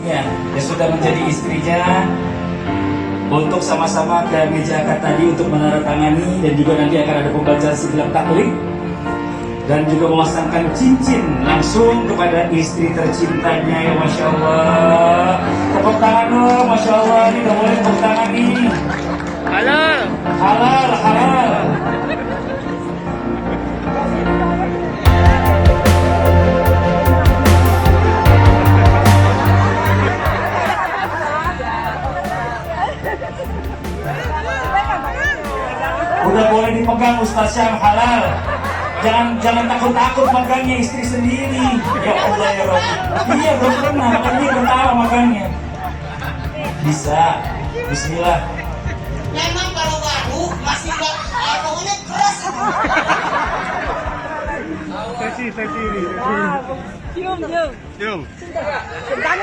Ya, dia sudah menjadi istrinya untuk sama-sama ke meja akad tadi untuk menandatangani, dan juga nanti akan ada pembacaan silam taklid dan juga memasangkan cincin langsung kepada istri tercintanya. Ya Masya Allah, tepuk tangan dong. Masya Allah, ini udah boleh tepuk tangan nih. Halal. Halal, halal. Udah boleh dipegang Ustaz Syam, halal. Jangan takut-takut megangnya istri sendiri. Ya Allah ya Rabbi. Iya belum pernah, makanya dia ketawa magangnya. Bisa. Bismillah. Memang kalau baru masih nggak pokoknya keras. Seksi ini. Cium. Cium. Sedang